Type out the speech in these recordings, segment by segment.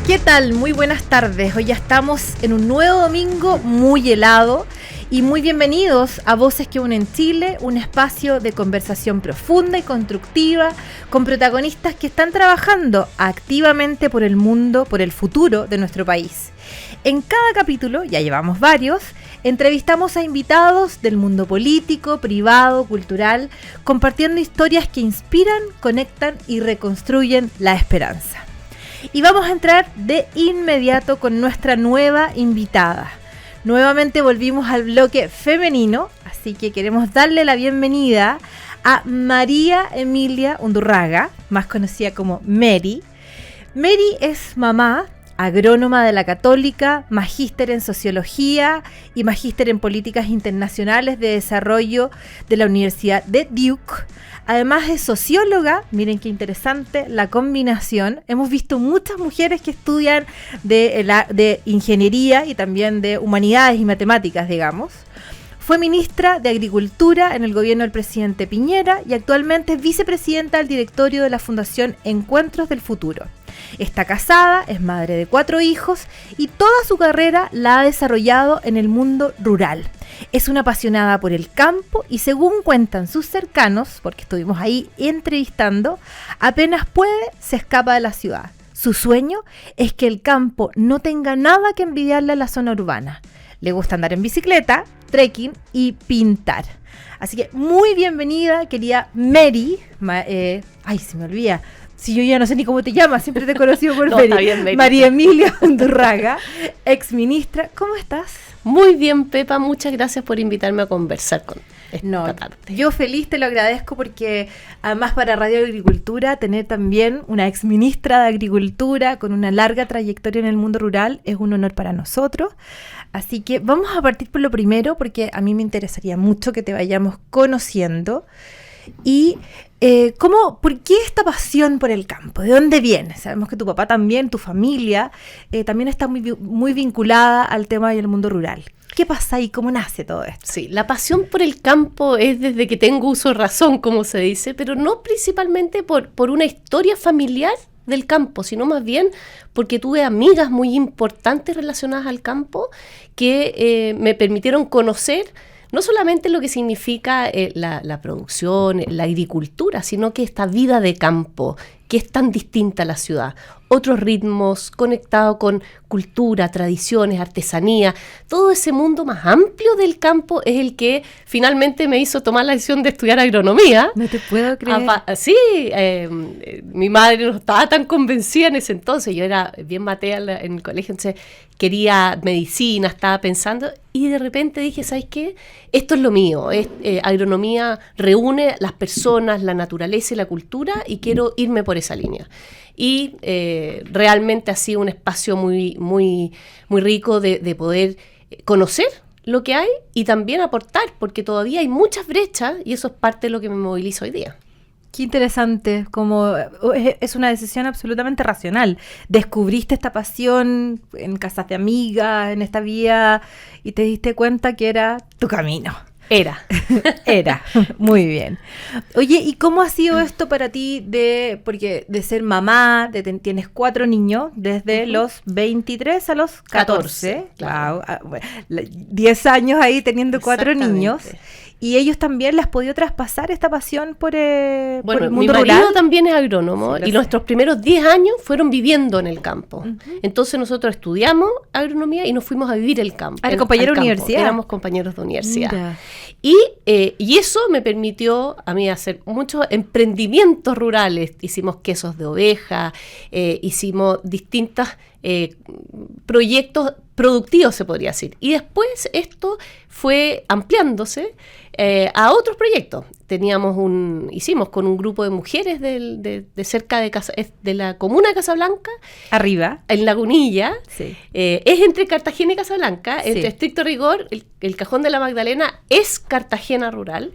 ¿Qué tal? Muy buenas tardes. Hoy ya estamos en un nuevo domingo muy helado y muy bienvenidos a Voces que Unen Chile, un espacio de conversación profunda y constructiva con protagonistas que están trabajando activamente por el mundo, por el futuro de nuestro país. En cada capítulo, ya llevamos varios, entrevistamos a invitados del mundo político, privado, cultural, compartiendo historias que inspiran, conectan y reconstruyen la esperanza. Y vamos a entrar de inmediato con nuestra nueva invitada. Nuevamente volvimos al bloque femenino, así que queremos darle la bienvenida a María Emilia Undurraga, más conocida como Mary. Mary es mamá, agrónoma de la Católica, magíster en Sociología y magíster en Políticas Internacionales de Desarrollo de la Universidad de Duke. Además es socióloga, miren qué interesante la combinación. Hemos visto muchas mujeres que estudian de ingeniería y también de humanidades y matemáticas, digamos. Fue ministra de Agricultura en el gobierno del presidente Piñera y actualmente es vicepresidenta del directorio de la Fundación Encuentros del Futuro. Está casada, es madre de 4 hijos y toda su carrera la ha desarrollado en el mundo rural. Es una apasionada por el campo y según cuentan sus cercanos, porque estuvimos ahí entrevistando, apenas puede se escapa de la ciudad. Su sueño es que el campo no tenga nada que envidiarle a la zona urbana. Le gusta andar en bicicleta, trekking y pintar. Así que muy bienvenida, querida Mary. Se me olvida. Si yo ya no sé ni cómo te llamas, siempre te he conocido por Mary. Está bien, Mary. María Emilia Undurraga, ex ministra. ¿Cómo estás? Muy bien, Pepa, muchas gracias por invitarme a conversar con esta tarde. Yo feliz te lo agradezco porque además para Radio Agricultura tener también una ex ministra de Agricultura con una larga trayectoria en el mundo rural es un honor para nosotros. Así que vamos a partir por lo primero porque a mí me interesaría mucho que te vayamos conociendo. Y ¿por qué esta pasión por el campo? ¿De dónde viene? Sabemos que tu papá también, tu familia, también está muy vinculada al tema del mundo rural. ¿Qué pasa ahí? ¿Cómo nace todo esto? Sí, la pasión por el campo es desde que tengo uso de razón, como se dice, pero no principalmente por una historia familiar del campo, sino más bien porque tuve amigas muy importantes relacionadas al campo que me permitieron conocer no solamente lo que significa la producción, la agricultura, sino que esta vida de campo, que es tan distinta a la ciudad. Otros ritmos, conectado con cultura, tradiciones, artesanía, todo ese mundo más amplio del campo es el que finalmente me hizo tomar la decisión de estudiar agronomía. No te puedo creer. Sí, mi madre no estaba tan convencida en ese entonces, yo era bien matea en el colegio, entonces quería medicina, estaba pensando, y de repente dije, ¿sabes qué? Esto es lo mío, agronomía reúne las personas, la naturaleza y la cultura, y quiero irme por esa línea. Y realmente ha sido un espacio muy, muy, muy rico de poder conocer lo que hay y también aportar, porque todavía hay muchas brechas y eso es parte de lo que me moviliza hoy día. Qué interesante, como es una decisión absolutamente racional. Descubriste esta pasión en casas de amigas, en esta vía, y te diste cuenta que era tu camino. Era, muy bien. Oye, ¿y cómo ha sido esto para ti porque de ser mamá, tienes 4 niños desde los 23 a los 14? Claro. Wow, 10 años ahí teniendo 4 niños. ¿Y ellos también les has podido traspasar esta pasión por el mundo mi rural? marido también es agrónomo, Sí, y nuestros primeros 10 años fueron viviendo en el campo. Uh-huh. Entonces nosotros estudiamos agronomía y nos fuimos a vivir el campo. ¿Eran compañeros de universidad? Éramos compañeros de universidad. Mira. Y eso me permitió a mí hacer muchos emprendimientos rurales. Hicimos quesos de oveja, hicimos distintos proyectos productivos, se podría decir. Y después esto fue ampliándose a otros proyectos. Hicimos con un grupo de mujeres de cerca de la comuna de Casablanca. Arriba. En Lagunilla. Sí. Es entre Cartagena y Casablanca. Sí. Entre estricto rigor, el Cajón de la Magdalena es Cartagena rural.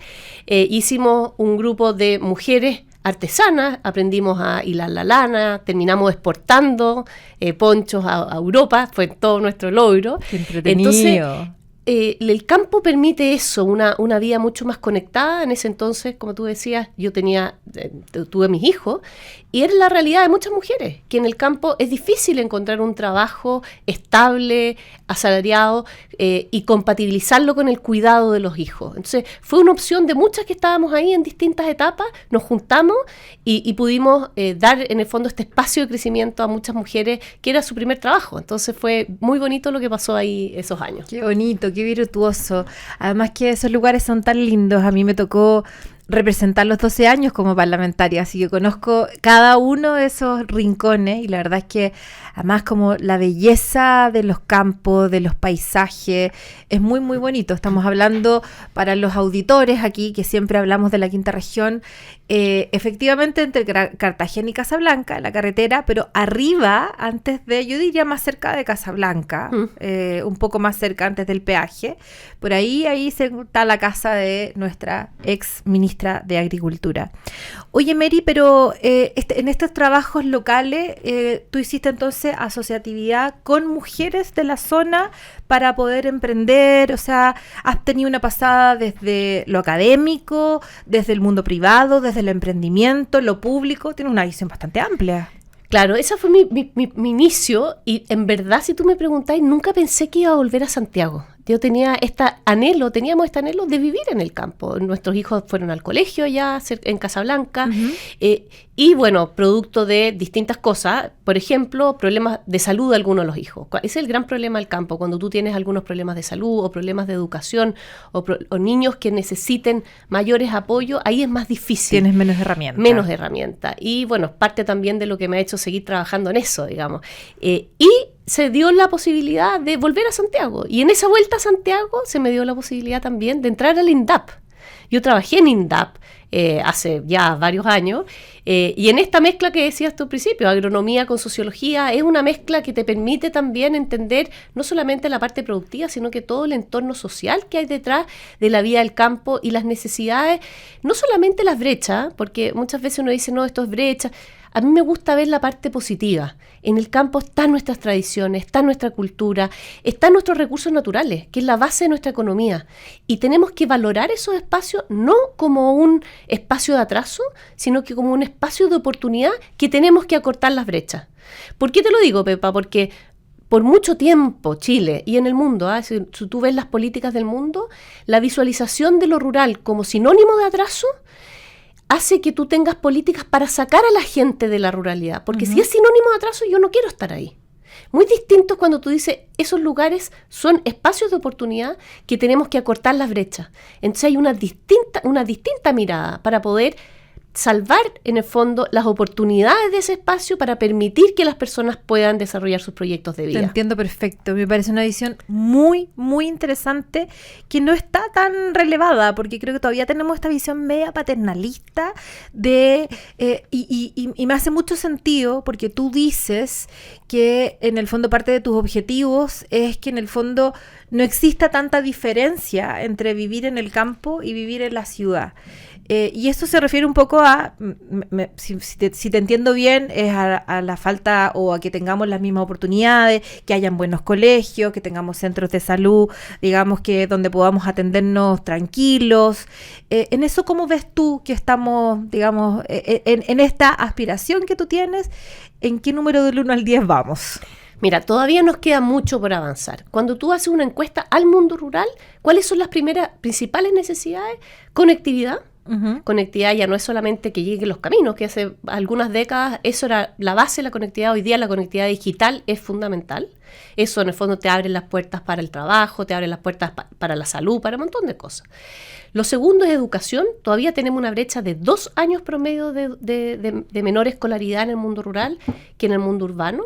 Hicimos un grupo de mujeres artesanas, aprendimos a hilar la lana, terminamos exportando ponchos a Europa, fue todo nuestro logro. Qué entretenido. Entonces, el campo permite eso, una vida mucho más conectada. En ese entonces, como tú decías, yo tuve mis hijos, y era la realidad de muchas mujeres, que en el campo es difícil encontrar un trabajo estable, asalariado, y compatibilizarlo con el cuidado de los hijos. Entonces, fue una opción de muchas que estábamos ahí en distintas etapas, nos juntamos y pudimos dar en el fondo este espacio de crecimiento a muchas mujeres, que era su primer trabajo. Entonces, fue muy bonito lo que pasó ahí esos años. Qué bonito, qué virtuoso. Además que esos lugares son tan lindos. A mí me tocó representar los 12 años como parlamentaria, así que conozco cada uno de esos rincones, y la verdad es que además como la belleza de los campos, de los paisajes, es muy muy bonito. Estamos hablando para los auditores aquí, que siempre hablamos de la quinta región, efectivamente entre Cartagena y Casablanca, la carretera, pero arriba, antes de, yo diría más cerca de Casablanca, un poco más cerca antes del peaje, por ahí está la casa de nuestra ex ministra de Agricultura. Oye, Mary, pero en estos trabajos locales, tú hiciste entonces asociatividad con mujeres de la zona para poder emprender, o sea, has tenido una pasada desde lo académico, desde el mundo privado, desde el emprendimiento, lo público, tienes una visión bastante amplia. Claro, ese fue mi inicio, y en verdad, si tú me preguntáis, nunca pensé que iba a volver a Santiago. Yo teníamos este anhelo de vivir en el campo. Nuestros hijos fueron al colegio ya en Casablanca, y bueno, producto de distintas cosas, por ejemplo, problemas de salud de algunos de los hijos. Ese es el gran problema del campo, cuando tú tienes algunos problemas de salud o problemas de educación o niños que necesiten mayores apoyos, ahí es más difícil. Tienes menos herramientas. Menos herramientas. Y bueno, parte también de lo que me ha hecho seguir trabajando en eso, digamos. Y se dio la posibilidad de volver a Santiago. Y en esa vuelta a Santiago se me dio la posibilidad también de entrar al INDAP. Yo trabajé en INDAP hace ya varios años, y en esta mezcla que decías tú al principio, agronomía con sociología, es una mezcla que te permite también entender no solamente la parte productiva, sino que todo el entorno social que hay detrás de la vida del campo y las necesidades, no solamente las brechas, porque muchas veces uno dice, no, esto es brecha. A mí me gusta ver la parte positiva. En el campo están nuestras tradiciones, está nuestra cultura, están nuestros recursos naturales, que es la base de nuestra economía. Y tenemos que valorar esos espacios no como un espacio de atraso, sino que como un espacio de oportunidad que tenemos que acortar las brechas. ¿Por qué te lo digo, Pepa? Porque por mucho tiempo Chile y en el mundo, si tú ves las políticas del mundo, la visualización de lo rural como sinónimo de atraso hace que tú tengas políticas para sacar a la gente de la ruralidad, porque si es sinónimo de atraso, yo no quiero estar ahí. Muy distinto cuando tú dices, esos lugares son espacios de oportunidad que tenemos que acortar las brechas. Entonces hay una distinta mirada para poder salvar, en el fondo, las oportunidades de ese espacio para permitir que las personas puedan desarrollar sus proyectos de vida. Te entiendo perfecto. Me parece una visión muy, muy interesante que no está tan relevada, porque creo que todavía tenemos esta visión media paternalista y me hace mucho sentido, porque tú dices que en el fondo parte de tus objetivos es que en el fondo no exista tanta diferencia entre vivir en el campo y vivir en la ciudad. Y esto se refiere un poco a, si te entiendo bien, es a la falta o a que tengamos las mismas oportunidades, que hayan buenos colegios, que tengamos centros de salud, digamos que donde podamos atendernos tranquilos. En eso, ¿cómo ves tú que estamos, digamos, en esta aspiración que tú tienes? ¿En qué número del 1 al 10 vamos? Mira, todavía nos queda mucho por avanzar. Cuando tú haces una encuesta al mundo rural, ¿cuáles son las principales necesidades? Conectividad. Conectividad ya no es solamente que lleguen los caminos, que hace algunas décadas eso era la base de la conectividad. Hoy día la conectividad digital es fundamental. Eso en el fondo te abre las puertas para el trabajo, te abre las puertas para la salud, para un montón de cosas. Lo segundo es educación. Todavía tenemos una brecha de 2 años promedio de menor escolaridad en el mundo rural que en el mundo urbano.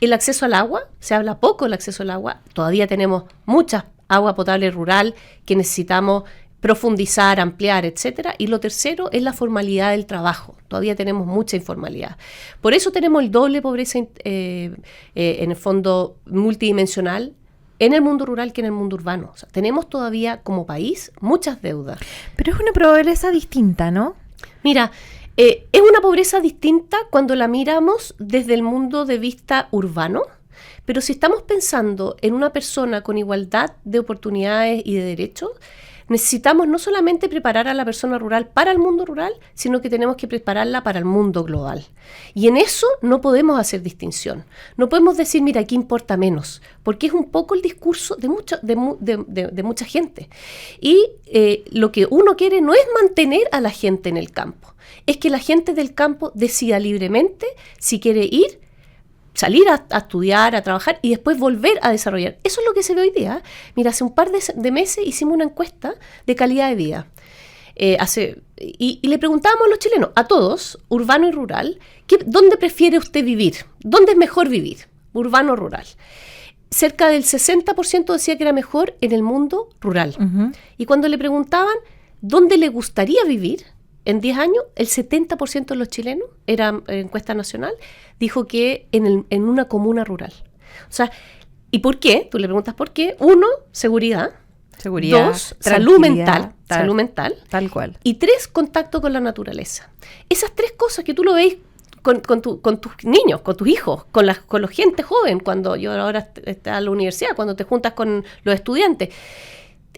El acceso al agua, se habla poco del acceso al agua. Todavía tenemos mucha agua potable rural que necesitamos profundizar, ampliar, etcétera. Y lo tercero es la formalidad del trabajo. Todavía tenemos mucha informalidad. Por eso tenemos el doble pobreza en el fondo multidimensional en el mundo rural que en el mundo urbano. O sea, tenemos todavía como país muchas deudas. Pero es una pobreza distinta, ¿no? Mira, es una pobreza distinta cuando la miramos desde el mundo de vista urbano, Pero si estamos pensando en una persona con igualdad de oportunidades y de derechos, necesitamos no solamente preparar a la persona rural para el mundo rural, sino que tenemos que prepararla para el mundo global. Y en eso no podemos hacer distinción. No podemos decir, mira, aquí importa menos, porque es un poco el discurso de mucha gente. Y lo que uno quiere no es mantener a la gente en el campo, es que la gente del campo decida libremente si quiere ir, salir a estudiar, a trabajar y después volver a desarrollar. Eso es lo que se ve hoy día. Mira, hace un par de meses hicimos una encuesta de calidad de vida. Y le preguntábamos a los chilenos, a todos, urbano y rural, ¿dónde prefiere usted vivir? ¿Dónde es mejor vivir? Urbano o rural. Cerca del 60% decía que era mejor en el mundo rural. Uh-huh. Y cuando le preguntaban dónde le gustaría vivir, en 10 años, el 70% de los chilenos, era encuesta nacional, dijo que en una comuna rural. O sea, ¿y por qué? Tú le preguntas por qué. 1, seguridad. 2, salud mental. Tal cual. Y 3, contacto con la naturaleza. Esas 3 cosas que tú lo veis con tus niños, con tus hijos, con la gente joven, cuando yo ahora estoy en la universidad, cuando te juntas con los estudiantes,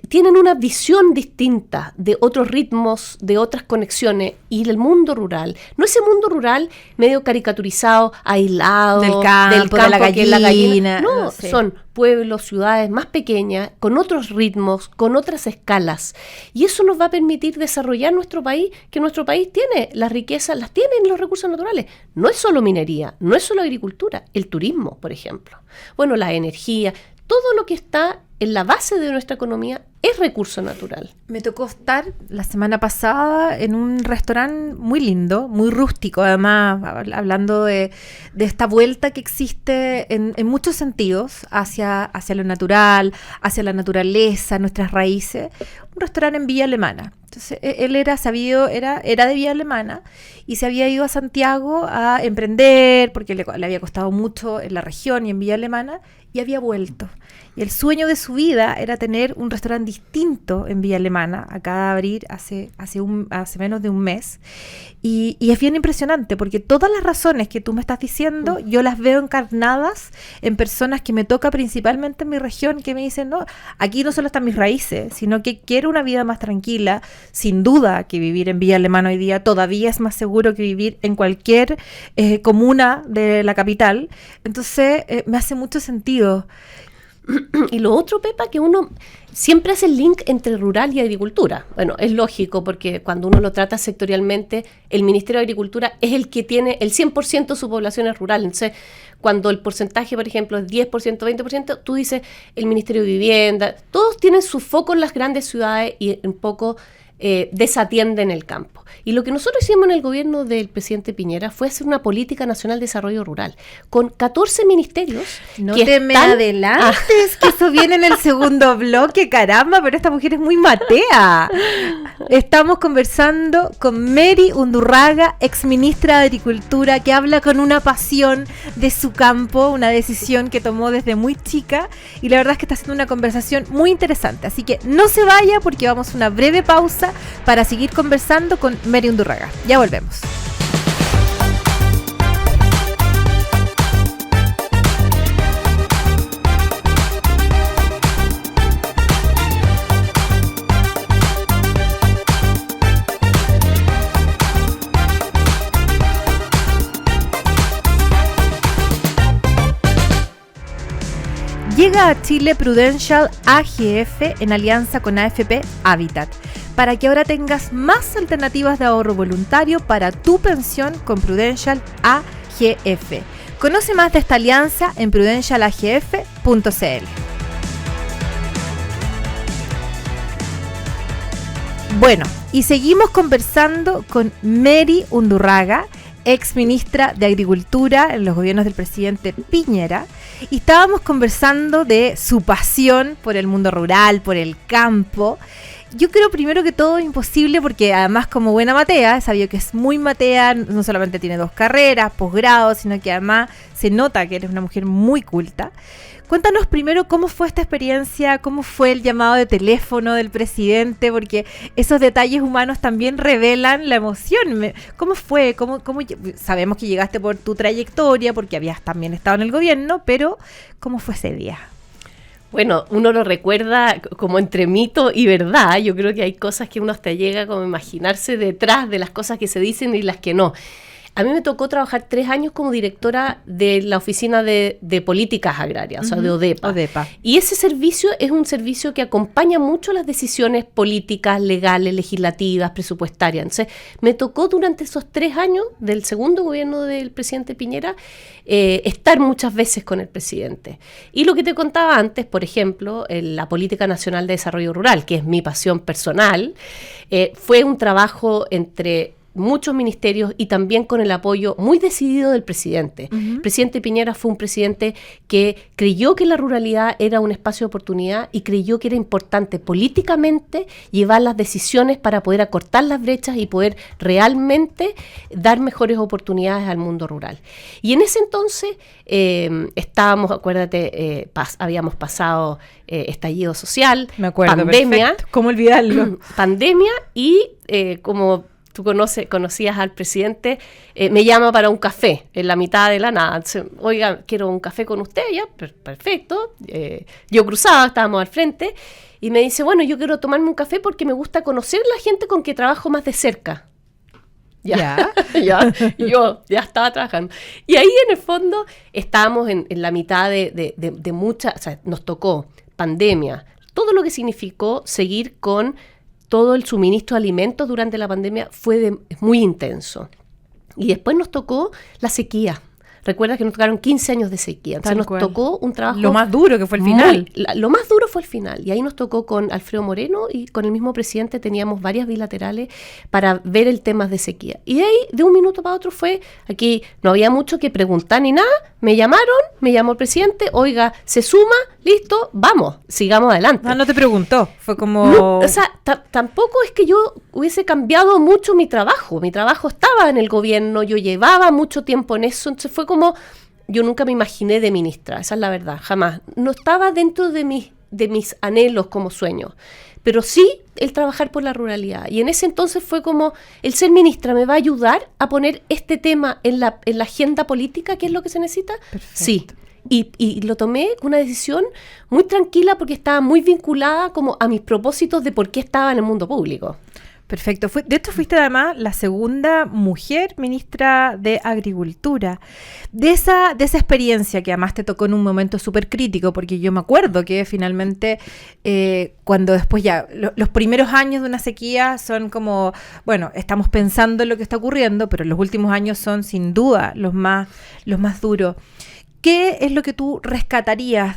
tienen una visión distinta de otros ritmos, de otras conexiones, y el mundo rural, no ese mundo rural medio caricaturizado, aislado, del campo de la gallina, no, son pueblos, ciudades más pequeñas, con otros ritmos, con otras escalas, y eso nos va a permitir desarrollar nuestro país, que nuestro país tiene las riquezas, las tienen los recursos naturales, no es solo minería, no es solo agricultura, el turismo, por ejemplo, bueno, la energía, todo lo que está en la base de nuestra economía es recurso natural. Me tocó estar la semana pasada en un restaurante muy lindo, muy rústico, además, hablando de esta vuelta que existe en muchos sentidos hacia lo natural, hacia la naturaleza, nuestras raíces. Un restaurante en Villa Alemana. Entonces, él era de Villa Alemana y se había ido a Santiago a emprender porque le había costado mucho en la región y en Villa Alemana, y había vuelto. Y el sueño de su vida era tener un restaurante distinto en Villa Alemana. Acaba de abrir hace menos de un mes. Y es bien impresionante porque todas las razones que tú me estás diciendo, yo las veo encarnadas en personas que me toca principalmente en mi región, que me dicen, no, aquí no solo están mis raíces, sino que quiero una vida más tranquila. Sin duda que vivir en Villa Alemana hoy día todavía es más seguro que vivir en cualquier comuna de la capital. Entonces, me hace mucho sentido. Y lo otro, Pepa, que uno siempre hace el link entre rural y agricultura. Bueno, es lógico porque cuando uno lo trata sectorialmente, el Ministerio de Agricultura es el que tiene el 100% de su población es rural. Entonces, cuando el porcentaje, por ejemplo, es 10%, 20%, tú dices el Ministerio de Vivienda, todos tienen su foco en las grandes ciudades y un poco desatienden el campo. Y lo que nosotros hicimos en el gobierno del presidente Piñera fue hacer una política nacional de desarrollo rural con 14 ministerios. No te me adelantes, que eso viene en el segundo bloque, caramba, pero esta mujer es muy matea. Estamos conversando con Mary Undurraga, exministra de Agricultura, que habla con una pasión de su campo, una decisión que tomó desde muy chica, y la verdad es que está haciendo una conversación muy interesante. Así que no se vaya porque vamos a una breve pausa para seguir conversando con Mary Undurraga. Ya volvemos. Llega a Chile Prudential AGF en alianza con AFP Habitat, para que ahora tengas más alternativas de ahorro voluntario para tu pensión con Prudential AGF. Conoce más de esta alianza en prudentialagf.cl. Bueno, y seguimos conversando con Mary Undurraga, ex ministra de Agricultura en los gobiernos del presidente Piñera, y estábamos conversando de su pasión por el mundo rural, por el campo, Yo creo primero que todo imposible porque además como buena matea, he sabido que es muy matea, no solamente tiene 2 carreras, posgrado, sino que además se nota que eres una mujer muy culta. Cuéntanos primero cómo fue esta experiencia, cómo fue el llamado de teléfono del presidente, porque esos detalles humanos también revelan la emoción. ¿Cómo fue? Sabemos que llegaste por tu trayectoria, porque habías también estado en el gobierno, pero ¿cómo fue ese día? Bueno, uno lo recuerda como entre mito y verdad. Yo creo que hay cosas que uno hasta llega como a imaginarse detrás de las cosas que se dicen y las que no. A mí me tocó trabajar 3 años como directora de la Oficina de Políticas Agrarias, o sea, de ODEPA. Y ese servicio es un servicio que acompaña mucho las decisiones políticas, legales, legislativas, presupuestarias. Entonces, me tocó durante esos 3 años del segundo gobierno del presidente Piñera estar muchas veces con el presidente. Y lo que te contaba antes, por ejemplo, la Política Nacional de Desarrollo Rural, que es mi pasión personal, fue un trabajo entre muchos ministerios y también con el apoyo muy decidido del presidente. El presidente Piñera fue un presidente que creyó que la ruralidad era un espacio de oportunidad y creyó que era importante políticamente llevar las decisiones para poder acortar las brechas y poder realmente dar mejores oportunidades al mundo rural. Y en ese entonces estábamos, acuérdate, habíamos pasado estallido social, me acuerdo, pandemia. Perfecto. ¿Cómo olvidarlo? Pandemia y como tú conocías al presidente, me llama para un café en la mitad de la nada. Entonces, oiga, quiero un café con usted, ya, perfecto. Yo cruzaba, estábamos al frente, y me dice, bueno, yo quiero tomarme un café porque me gusta conocer la gente con que trabajo más de cerca. Ya. Yo ya estaba trabajando. Y ahí en el fondo estábamos en la mitad de muchas, o sea, nos tocó pandemia, todo lo que significó seguir con todo el suministro de alimentos durante la pandemia fue muy intenso. Y después nos tocó la sequía. Recuerda que nos tocaron 15 años de sequía. Entonces tocó un trabajo... Lo más duro que fue el final. Lo más duro fue el final. Y ahí nos tocó con Alfredo Moreno y con el mismo presidente teníamos varias bilaterales para ver el tema de sequía. Y de ahí, de un minuto para otro fue, aquí no había mucho que preguntar ni nada. Me llamaron, me llamó el presidente, oiga, se suma, listo, vamos, sigamos adelante. No te preguntó, fue como... No, o sea, tampoco es que yo hubiese cambiado mucho mi trabajo estaba en el gobierno, yo llevaba mucho tiempo en eso, entonces fue como, yo nunca me imaginé de ministra, esa es la verdad, jamás, no estaba dentro de mis anhelos como sueños, pero sí el trabajar por la ruralidad, y en ese entonces fue como, el ser ministra me va a ayudar a poner este tema en la agenda política, que es lo que se necesita. Perfecto. Sí. Y lo tomé con una decisión muy tranquila porque estaba muy vinculada como a mis propósitos de por qué estaba en el mundo público. Perfecto. De esto fuiste además la segunda mujer ministra de Agricultura. De esa experiencia que además te tocó en un momento súper crítico, porque yo me acuerdo que finalmente cuando después ya los primeros años de una sequía son como, bueno, estamos pensando en lo que está ocurriendo, pero los últimos años son sin duda los más duros. ¿Qué es lo que tú rescatarías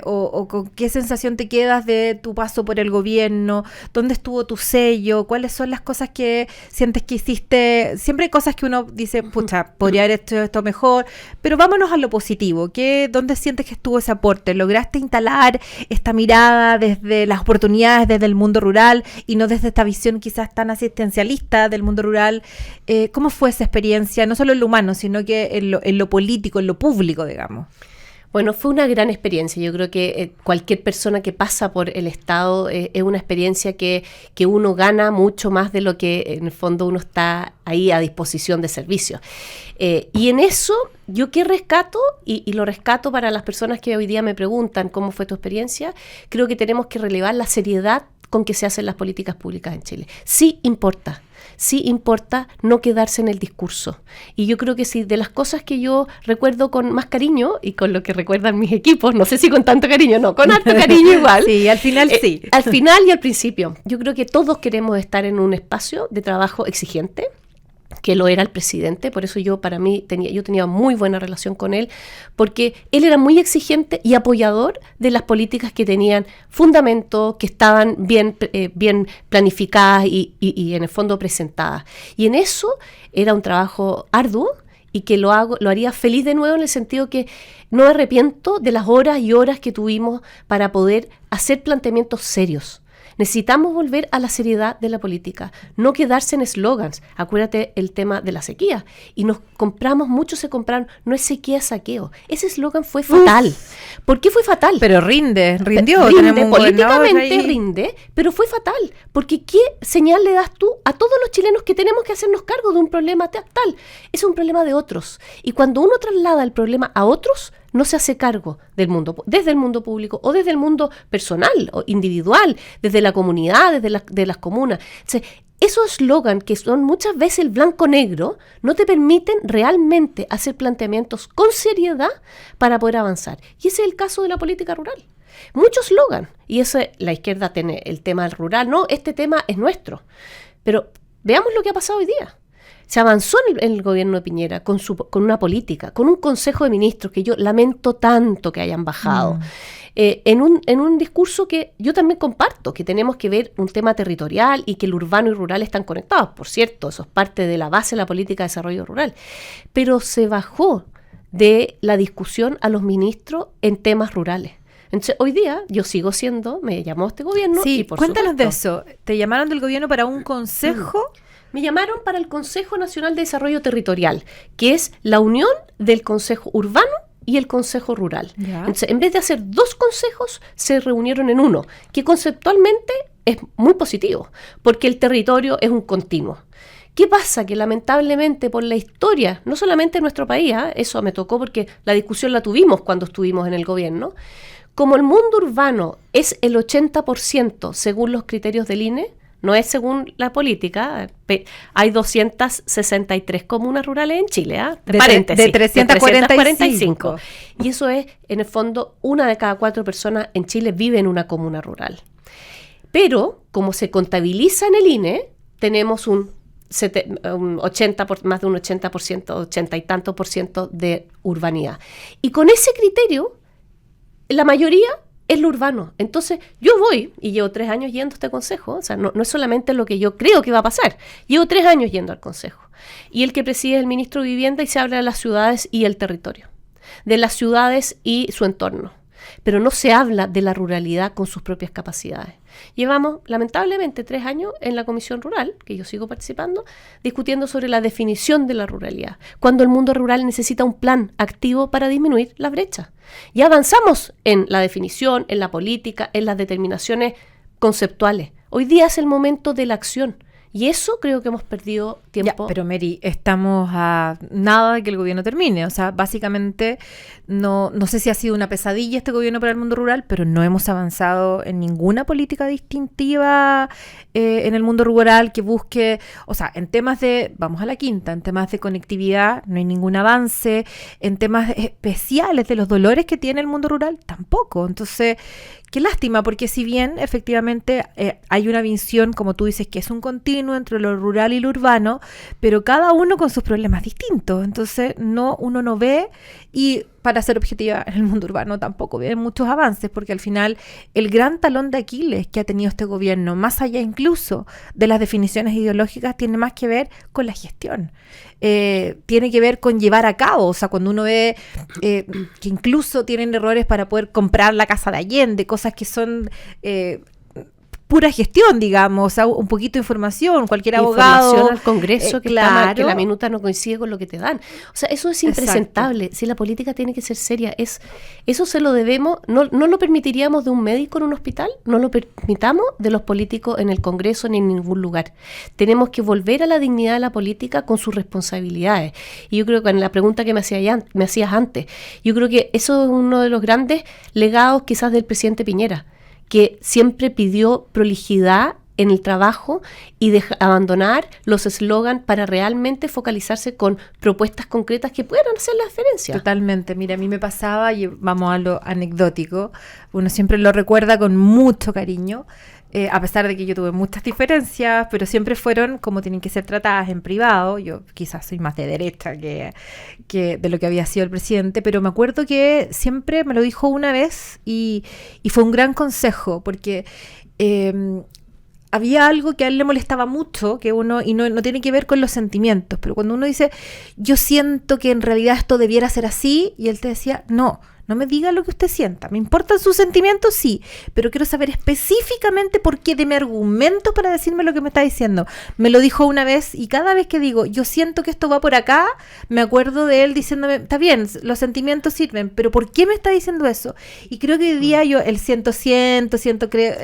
o con qué sensación te quedas de tu paso por el gobierno? ¿Dónde estuvo tu sello? ¿Cuáles son las cosas que sientes que hiciste? Siempre hay cosas que uno dice, pucha, podría haber hecho esto mejor, pero vámonos a lo positivo. ¿Dónde sientes que estuvo ese aporte? ¿Lograste instalar esta mirada desde las oportunidades, desde el mundo rural y no desde esta visión quizás tan asistencialista del mundo rural? ¿Cómo fue esa experiencia? No solo en lo humano, sino que en lo político, en lo público, digamos. Bueno, fue una gran experiencia. Yo creo que cualquier persona que pasa por el Estado es una experiencia que uno gana mucho más de lo que en el fondo uno está ahí a disposición de servicios. Y en eso, yo qué rescato, y lo rescato para las personas que hoy día me preguntan cómo fue tu experiencia, creo que tenemos que relevar la seriedad con que se hacen las políticas públicas en Chile. Sí importa no quedarse en el discurso. Y yo creo que sí, de las cosas que yo recuerdo con más cariño, y con lo que recuerdan mis equipos, no sé si con tanto cariño, no, con harto cariño igual. Sí, al final sí. Al final y al principio. Yo creo que todos queremos estar en un espacio de trabajo exigente, que lo era el presidente, por eso yo tenía muy buena relación con él, porque él era muy exigente y apoyador de las políticas que tenían fundamento, que estaban bien planificadas y en el fondo presentadas. Y en eso era un trabajo arduo y que lo haría feliz de nuevo en el sentido que no me arrepiento de las horas y horas que tuvimos para poder hacer planteamientos serios. Necesitamos volver a la seriedad de la política, no quedarse en eslogans. Acuérdate el tema de la sequía. Y nos compramos, muchos se compraron, no es sequía, es saqueo. Ese eslogan fue fatal. ¿Por qué fue fatal? Pero rindió. Rinde, políticamente rinde, pero fue fatal. Porque ¿qué señal le das tú a todos los chilenos que tenemos que hacernos cargo de un problema tal? Es un problema de otros. Y cuando uno traslada el problema a otros, no se hace cargo del mundo, desde el mundo público o desde el mundo personal o individual, desde la comunidad, desde las comunas. O sea, esos eslogans que son muchas veces el blanco-negro no te permiten realmente hacer planteamientos con seriedad para poder avanzar. Y ese es el caso de la política rural. Muchos eslogan, y eso la izquierda tiene el tema del rural, no, este tema es nuestro. Pero veamos lo que ha pasado hoy día. Se avanzó en el gobierno de Piñera con una política, con un consejo de ministros que yo lamento tanto que hayan bajado, en un discurso que yo también comparto, que tenemos que ver un tema territorial y que el urbano y rural están conectados. Por cierto, eso es parte de la base de la política de desarrollo rural. Pero se bajó de la discusión a los ministros en temas rurales. Entonces, hoy día yo sigo siendo, me llamó este gobierno. Sí, y por cuéntanos supuesto, de eso. ¿Te llamaron del gobierno para un consejo? Me llamaron para el Consejo Nacional de Desarrollo Territorial, que es la unión del Consejo Urbano y el Consejo Rural. Ya. Entonces, en vez de hacer dos consejos, se reunieron en uno, que conceptualmente es muy positivo, porque el territorio es un continuo. ¿Qué pasa? Que lamentablemente por la historia, no solamente en nuestro país, eso me tocó porque la discusión la tuvimos cuando estuvimos en el gobierno, como el mundo urbano es el 80% según los criterios del INE, no es según la política, hay 263 comunas rurales en Chile, De paréntesis, 345. Y eso es, en el fondo, 1 de cada 4 personas en Chile vive en una comuna rural. Pero, como se contabiliza en el INE, tenemos más de un 80%, 80 y tanto por ciento de urbanidad. Y con ese criterio, la mayoría es lo urbano. Entonces, yo voy y llevo 3 años yendo a este consejo. O sea, no es solamente lo que yo creo que va a pasar. Llevo 3 años yendo al consejo. Y el que preside es el ministro de Vivienda y se habla de las ciudades y el territorio. De las ciudades y su entorno. Pero no se habla de la ruralidad con sus propias capacidades. Llevamos, lamentablemente, 3 años en la Comisión Rural, que yo sigo participando, discutiendo sobre la definición de la ruralidad, cuando el mundo rural necesita un plan activo para disminuir la brecha. Ya avanzamos en la definición, en la política, en las determinaciones conceptuales. Hoy día es el momento de la acción. Y eso creo que hemos perdido tiempo. Ya, pero Mary, estamos a nada de que el gobierno termine. O sea, básicamente, no sé si ha sido una pesadilla este gobierno para el mundo rural, pero no hemos avanzado en ninguna política distintiva en el mundo rural que busque, o sea, en temas de, vamos a la quinta, en temas de conectividad no hay ningún avance, en temas especiales de los dolores que tiene el mundo rural tampoco. Entonces, qué lástima, porque si bien efectivamente hay una visión, como tú dices, que es un continuo entre lo rural y lo urbano, pero cada uno con sus problemas distintos. Entonces uno no ve, y para ser objetiva, en el mundo urbano tampoco ve muchos avances, porque al final el gran talón de Aquiles que ha tenido este gobierno, más allá incluso de las definiciones ideológicas, tiene más que ver con la gestión. Tiene que ver con llevar a cabo, o sea, cuando uno ve que incluso tienen errores para poder comprar la casa de Allende, cosas que son pura gestión, digamos, o sea, un poquito de información, cualquier abogado. Información al Congreso, que, claro, está mal, que la minuta no coincide con lo que te dan. O sea, eso es impresentable. Exacto. Si la política tiene que ser seria, eso se lo debemos, no lo permitiríamos de un médico en un hospital, no lo permitamos de los políticos en el Congreso ni en ningún lugar. Tenemos que volver a la dignidad de la política con sus responsabilidades. Y yo creo que en la pregunta que me hacías antes, yo creo que eso es uno de los grandes legados quizás del presidente Piñera, que siempre pidió prolijidad en el trabajo y abandonar los eslogans para realmente focalizarse con propuestas concretas que puedan hacer la diferencia. Totalmente. Mira, a mí me pasaba, y vamos a lo anecdótico, uno siempre lo recuerda con mucho cariño, a pesar de que yo tuve muchas diferencias, pero siempre fueron como tienen que ser tratadas en privado. Yo quizás soy más de derecha que de lo que había sido el presidente, pero me acuerdo que siempre me lo dijo una vez y fue un gran consejo, porque había algo que a él le molestaba mucho, que uno, y no tiene que ver con los sentimientos, pero cuando uno dice, yo siento que en realidad esto debiera ser así, y él te decía, no No me diga lo que usted sienta. Me importan sus sentimientos, sí, pero quiero saber específicamente por qué, deme argumentos para decirme lo que me está diciendo. Me lo dijo una vez y cada vez que digo, yo siento que esto va por acá, me acuerdo de él diciéndome, está bien, los sentimientos sirven, pero ¿por qué me está diciendo eso? Y creo que hoy día yo, el siento, creo.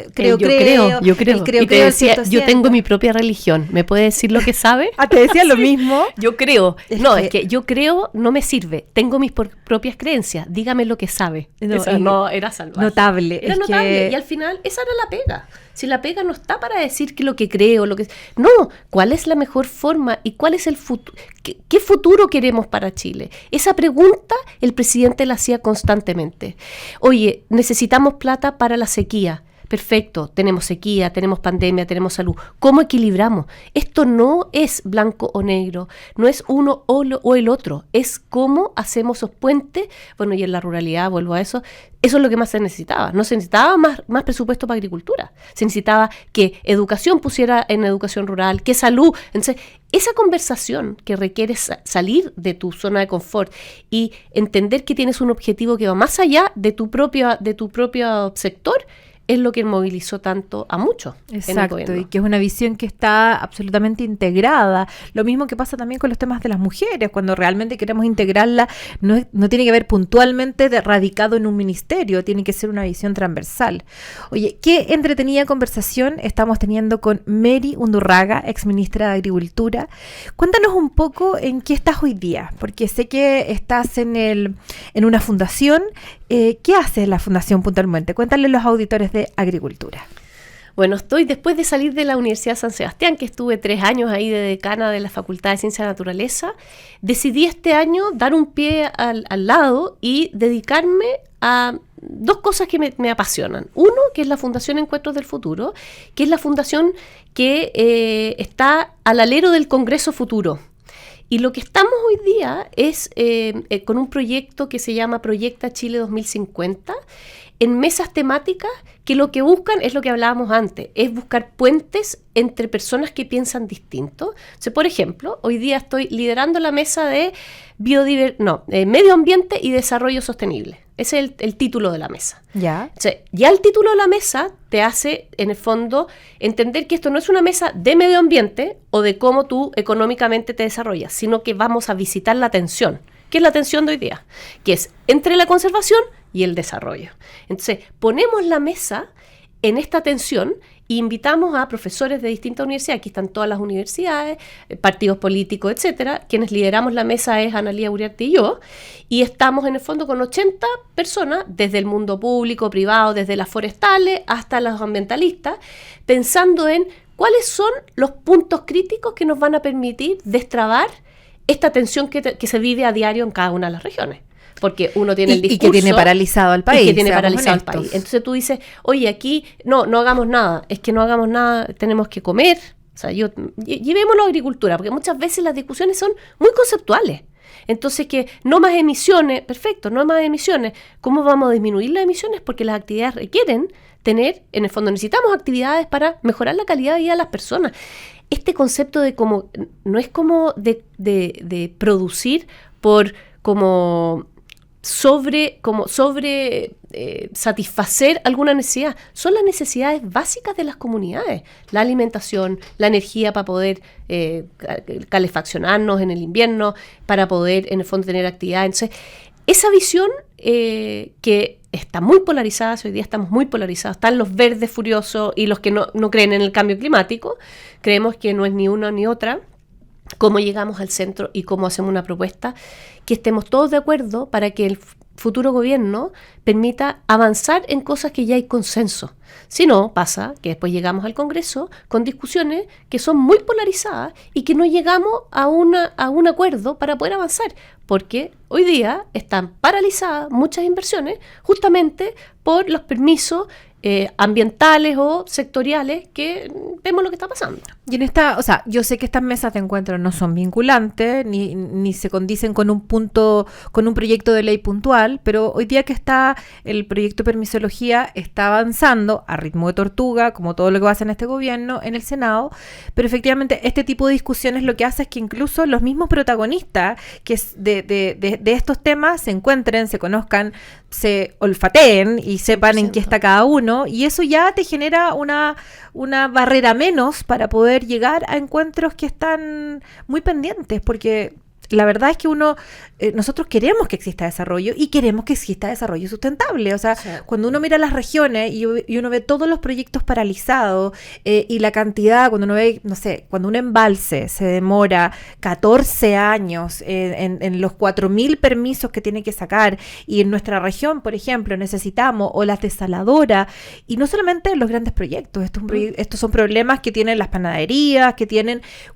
Y te decía, yo tengo mi propia religión. ¿Me puede decir lo que sabe? Ah, te decía lo mismo. Yo creo. Es que yo creo no me sirve. Tengo mis propias creencias. Dígame lo que sabe. No, era salvaje. Notable. Era notable. Y al final, esa era la pega. Si la pega no está para decir que lo que creo, no, ¿cuál es la mejor forma y cuál es el futuro? ¿Qué futuro queremos para Chile? Esa pregunta el presidente la hacía constantemente. Oye, necesitamos plata para la sequía. Perfecto, tenemos sequía, tenemos pandemia, tenemos salud. ¿Cómo equilibramos? Esto no es blanco o negro, no es uno o el otro, es cómo hacemos esos puentes. Bueno, y en la ruralidad, vuelvo a eso es lo que más se necesitaba. No se necesitaba más presupuesto para agricultura, se necesitaba que educación pusiera en educación rural, que salud. Entonces, esa conversación que requiere salir de tu zona de confort y entender que tienes un objetivo que va más allá de tu propio sector, es lo que movilizó tanto a muchos. Exacto, y que es una visión que está absolutamente integrada. Lo mismo que pasa también con los temas de las mujeres, cuando realmente queremos integrarla, no tiene que ver puntualmente radicado en un ministerio, tiene que ser una visión transversal. Oye, qué entretenida conversación estamos teniendo con Mary Undurraga, exministra de Agricultura. Cuéntanos un poco en qué estás hoy día, porque sé que estás en una fundación. ¿Qué hace la fundación puntualmente? Cuéntale a los auditores de Agricultura. Bueno, estoy después de salir de la Universidad de San Sebastián, que estuve 3 años ahí de decana de la Facultad de Ciencia de la Naturaleza, decidí este año dar un pie al lado y dedicarme a 2 cosas que me apasionan. Uno, que es la Fundación Encuentros del Futuro, que es la fundación que está al alero del Congreso Futuro. Y lo que estamos hoy día es con un proyecto que se llama Proyecta Chile 2050, en mesas temáticas que lo que buscan es lo que hablábamos antes, es buscar puentes entre personas que piensan distinto. O sea, por ejemplo, hoy día estoy liderando la mesa de medio ambiente y desarrollo sostenible. Ese es el título de la mesa. Ya. O sea, ya el título de la mesa te hace, en el fondo, entender que esto no es una mesa de medio ambiente o de cómo tú económicamente te desarrollas, sino que vamos a visitar la tensión. ¿Qué es la tensión de hoy día? Que es entre la conservación y el desarrollo. Entonces, ponemos la mesa en esta tensión e invitamos a profesores de distintas universidades. Aquí están todas las universidades, partidos políticos, etcétera. Quienes lideramos la mesa es Analía Uriarte y yo, y estamos en el fondo con 80 personas, desde el mundo público, privado, desde las forestales hasta los ambientalistas, pensando en cuáles son los puntos críticos que nos van a permitir destrabar esta tensión que se vive a diario en cada una de las regiones. Porque uno tiene el discurso. Y que tiene paralizado al país. Entonces tú dices, oye, aquí no hagamos nada. Es que no hagamos nada, tenemos que comer. O sea, llevémoslo a agricultura, porque muchas veces las discusiones son muy conceptuales. Entonces, que no más emisiones, perfecto, no más emisiones. ¿Cómo vamos a disminuir las emisiones? Porque las actividades requieren tener, en el fondo necesitamos actividades para mejorar la calidad de vida de las personas. Este concepto de como, no es como de producir por como sobre satisfacer alguna necesidad. Son las necesidades básicas de las comunidades, la alimentación, la energía para poder calefaccionarnos en el invierno, para poder en el fondo tener actividad. Entonces, esa visión que está muy polarizada, hoy día estamos muy polarizados, están los verdes furiosos y los que no creen en el cambio climático, creemos que no es ni una ni otra. Cómo llegamos al centro y cómo hacemos una propuesta que estemos todos de acuerdo para que el futuro gobierno permita avanzar en cosas que ya hay consenso. Si no, pasa que después llegamos al Congreso con discusiones que son muy polarizadas y que no llegamos a un acuerdo para poder avanzar, porque hoy día están paralizadas muchas inversiones justamente por los permisos ambientales o sectoriales que vemos lo que está pasando. Y en yo sé que estas mesas de encuentro no son vinculantes, ni se condicen con un proyecto de ley puntual, pero hoy día que el proyecto de permisología está avanzando a ritmo de tortuga, como todo lo que va a hacer en este gobierno, en el Senado, pero efectivamente este tipo de discusiones lo que hace es que incluso los mismos protagonistas que de estos temas se encuentren, se conozcan, se olfateen y sepan 100%. En qué está cada uno, y eso ya te genera una barrera menos para poder llegar a encuentros que están muy pendientes, porque la verdad es que nosotros queremos que exista desarrollo y queremos que exista desarrollo sustentable. O sea, sí. Cuando uno mira las regiones y uno ve todos los proyectos paralizados y la cantidad, cuando uno ve, no sé, cuando un embalse se demora 14 años en los 4.000 permisos que tiene que sacar, y en nuestra región, por ejemplo, necesitamos o las desaladoras, y no solamente los grandes proyectos, estos son problemas que tienen las panaderías,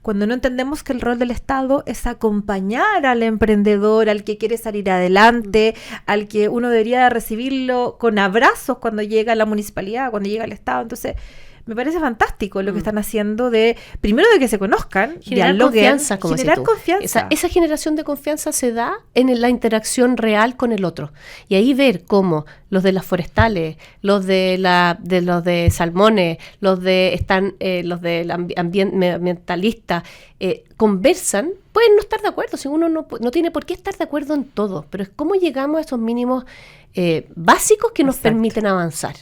cuando no entendemos que el rol del Estado es acompañar al emprendedor, al que quiere salir adelante, al que uno debería recibirlo con abrazos cuando llega a la municipalidad, cuando llega al Estado. Entonces, me parece fantástico lo que están haciendo primero de que se conozcan, generar confianza, generar confianza. Esa generación de confianza se da en la interacción real con el otro. Y ahí ver cómo los de las forestales, los de salmones, los de ambientalistas, conversan, pueden no estar de acuerdo, si uno no tiene por qué estar de acuerdo en todo, pero es cómo llegamos a esos mínimos básicos que nos permiten avanzar.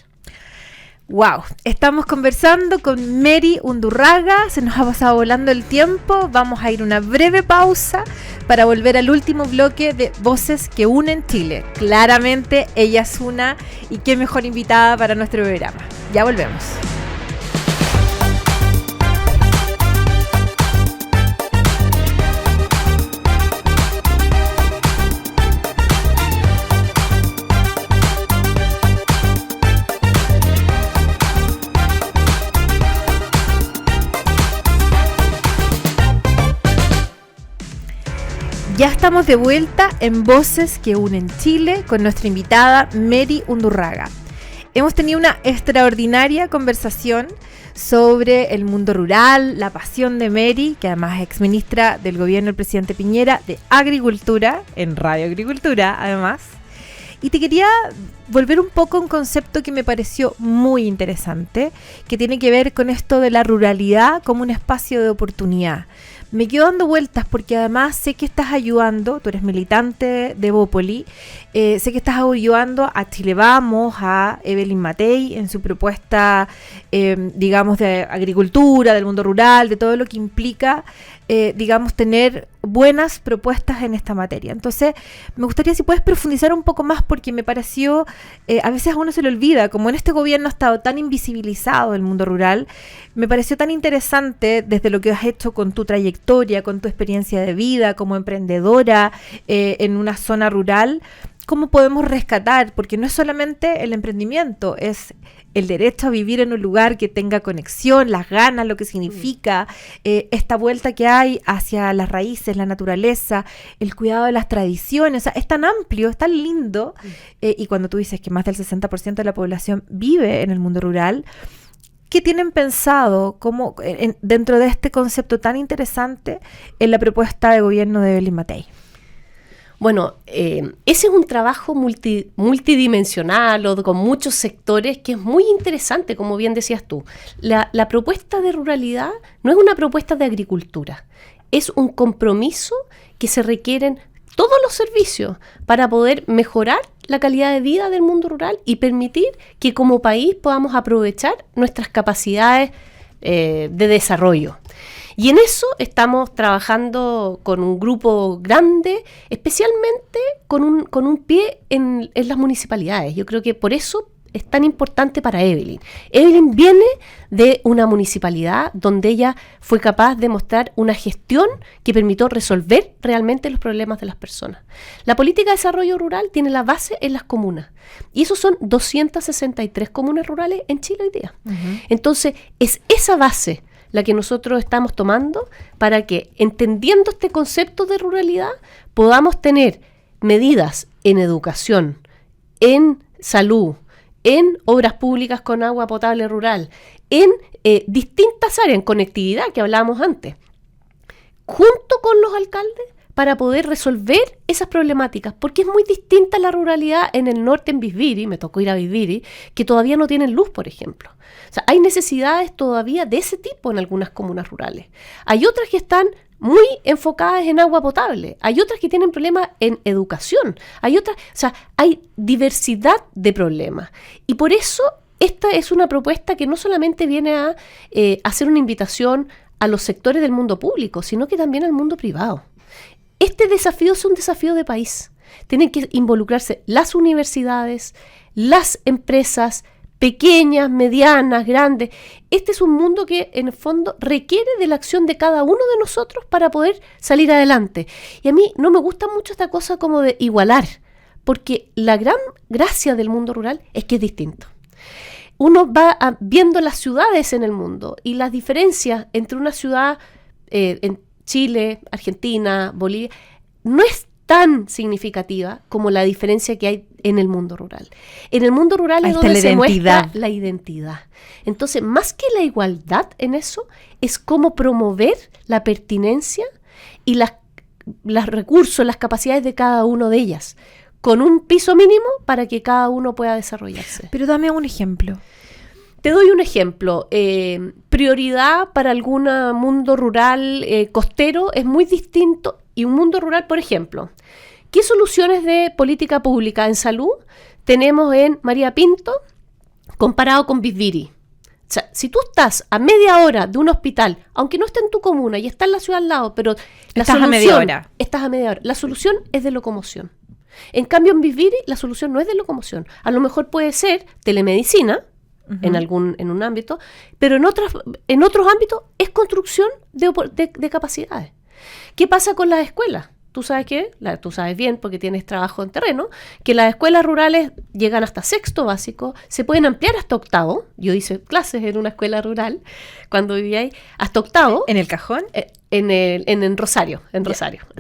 Wow, estamos conversando con Mary Undurraga, se nos ha pasado volando el tiempo, vamos a ir a una breve pausa para volver al último bloque de Voces que Unen Chile. Claramente ella es una, y qué mejor invitada para nuestro programa. Ya volvemos. Ya estamos de vuelta en Voces que Unen Chile con nuestra invitada Mary Undurraga. Hemos tenido una extraordinaria conversación sobre el mundo rural, la pasión de Mary, que además es exministra del gobierno del presidente Piñera de Agricultura, en Radio Agricultura además. Y te quería volver un poco a un concepto que me pareció muy interesante, que tiene que ver con esto de la ruralidad como un espacio de oportunidad. Me quedo dando vueltas porque además sé que estás ayudando, tú eres militante de Bópoli, sé que estás ayudando a Chile Vamos, a Evelyn Matei en su propuesta, digamos, de agricultura, del mundo rural, de todo lo que implica, digamos, tener buenas propuestas en esta materia. Entonces, me gustaría si puedes profundizar un poco más, porque me pareció, a veces a uno se le olvida, como en este gobierno ha estado tan invisibilizado el mundo rural, me pareció tan interesante desde lo que has hecho con tu trayectoria, con tu experiencia de vida como emprendedora en una zona rural, cómo podemos rescatar, porque no es solamente el emprendimiento, es el derecho a vivir en un lugar que tenga conexión, las ganas, lo que significa, esta vuelta que hay hacia las raíces, la naturaleza, el cuidado de las tradiciones. O sea, es tan amplio, es tan lindo, y cuando tú dices que más del 60% de la población vive en el mundo rural, ¿qué tienen pensado dentro de este concepto tan interesante en la propuesta de gobierno de Evelyn Matei? Bueno, ese es un trabajo multidimensional o con muchos sectores que es muy interesante, como bien decías tú. La propuesta de ruralidad no es una propuesta de agricultura, es un compromiso que se requieren todos los servicios para poder mejorar la calidad de vida del mundo rural y permitir que como país podamos aprovechar nuestras capacidades de desarrollo. Y en eso estamos trabajando con un grupo grande, especialmente con un pie en las municipalidades. Yo creo que por eso es tan importante para Evelyn. Evelyn viene de una municipalidad donde ella fue capaz de mostrar una gestión que permitió resolver realmente los problemas de las personas. La política de desarrollo rural tiene la base en las comunas. Y esos son 263 comunas rurales en Chile hoy día. Uh-huh. Entonces, es esa base la que nosotros estamos tomando para que, entendiendo este concepto de ruralidad, podamos tener medidas en educación, en salud, en obras públicas con agua potable rural, en distintas áreas, en conectividad que hablábamos antes, junto con los alcaldes, para poder resolver esas problemáticas, porque es muy distinta la ruralidad en el norte, en Bisbiri, me tocó ir a Bisbiri, que todavía no tienen luz, por ejemplo. O sea, hay necesidades todavía de ese tipo en algunas comunas rurales. Hay otras que están muy enfocadas en agua potable, hay otras que tienen problemas en educación, hay otras, o sea, hay diversidad de problemas. Y por eso esta es una propuesta que no solamente viene a hacer una invitación a los sectores del mundo público, sino que también al mundo privado. Este desafío es un desafío de país. Tienen que involucrarse las universidades, las empresas, pequeñas, medianas, grandes. Este es un mundo que en el fondo requiere de la acción de cada uno de nosotros para poder salir adelante. Y a mí no me gusta mucho esta cosa como de igualar, porque la gran gracia del mundo rural es que es distinto. Uno va viendo las ciudades en el mundo y las diferencias entre una ciudad en Chile, Argentina, Bolivia, no es tan significativa como la diferencia que hay en el mundo rural. En el mundo rural es donde se muestra la identidad. Entonces, más que la igualdad en eso, es cómo promover la pertinencia y los recursos, las capacidades de cada uno de ellas, con un piso mínimo para que cada uno pueda desarrollarse. Pero dame un ejemplo. Te doy un ejemplo. Prioridad para algún mundo rural costero es muy distinto. Y un mundo rural, por ejemplo, ¿qué soluciones de política pública en salud tenemos en María Pinto comparado con Bisbiri? O sea, si tú estás a media hora de un hospital, aunque no esté en tu comuna y está en la ciudad al lado, pero estás a media hora. Estás a media hora. La solución es de locomoción. En cambio, en Bisbiri la solución no es de locomoción. A lo mejor puede ser telemedicina, en un ámbito, pero en otros ámbitos es construcción de capacidades. ¿Qué pasa con las escuelas? Tú sabes tú sabes bien porque tienes trabajo en terreno, que las escuelas rurales llegan hasta sexto básico, se pueden ampliar hasta octavo. Yo hice clases en una escuela rural cuando vivía ahí, hasta octavo. ¿En el Cajón? En Rosario,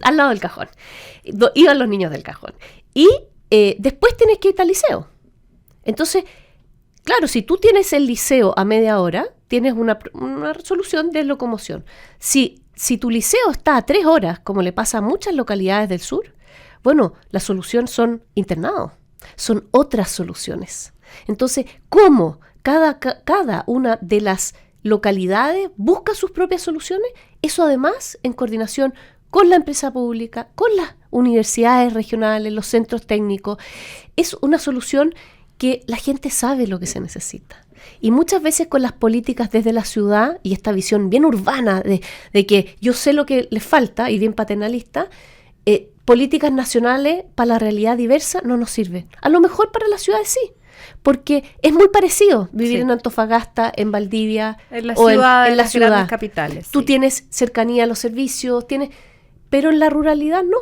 al lado del Cajón. Iban los niños del Cajón. Y después tienes que irte al liceo. Entonces, claro, si tú tienes el liceo a media hora, tienes una solución de locomoción. Si tu liceo está a 3 horas, como le pasa a muchas localidades del sur, bueno, la solución son internados, son otras soluciones. Entonces, ¿cómo cada una de las localidades busca sus propias soluciones? Eso además en coordinación con la empresa pública, con las universidades regionales, los centros técnicos. Es una solución que la gente sabe lo que se necesita. Y muchas veces con las políticas desde la ciudad y esta visión bien urbana de que yo sé lo que les falta y bien paternalista, políticas nacionales para la realidad diversa no nos sirven. A lo mejor para las ciudades sí, porque es muy parecido vivir en Antofagasta, en Valdivia en la o ciudad, en la ciudad. Grandes capitales. Tú tienes cercanía a los servicios, pero en la ruralidad no.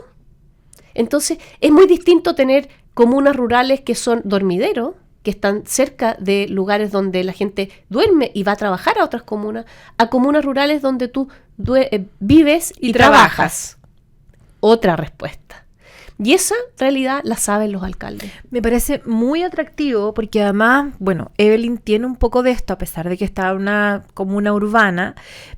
Entonces es muy distinto tener comunas rurales que son dormideros, que están cerca de lugares donde la gente duerme y va a trabajar a otras comunas, a comunas rurales donde tú vives y trabajas. Otra respuesta. Y esa realidad la saben los alcaldes. Me parece muy atractivo porque además, bueno, Evelyn tiene un poco de esto, a pesar de que está en una comuna urbana,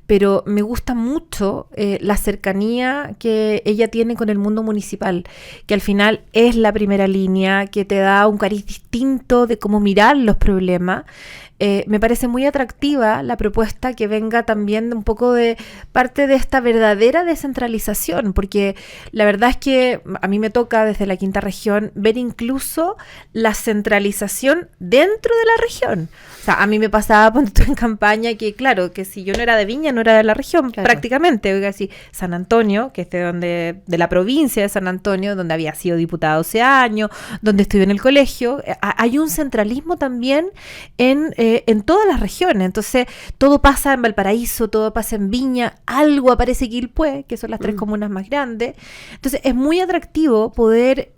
pero me gusta mucho la cercanía que ella tiene con el mundo municipal, que al final es la primera línea, que te da un cariz distinto de cómo mirar los problemas. Me parece muy atractiva la propuesta que venga también de un poco de parte de esta verdadera descentralización, porque la verdad es que a mí me toca desde la quinta región ver incluso la centralización dentro de la región. O sea, a mí me pasaba cuando en campaña que, claro, que si yo no era de Viña, no era de la región, claro. Prácticamente. Oiga, sí, San Antonio, que es de la provincia de San Antonio, donde había sido diputada 12 años, donde estuve en el colegio, hay un centralismo también en todas las regiones. Entonces, todo pasa en Valparaíso, todo pasa en Viña, algo aparece en Quilpué, que son las 3 comunas más grandes. Entonces, es muy atractivo poder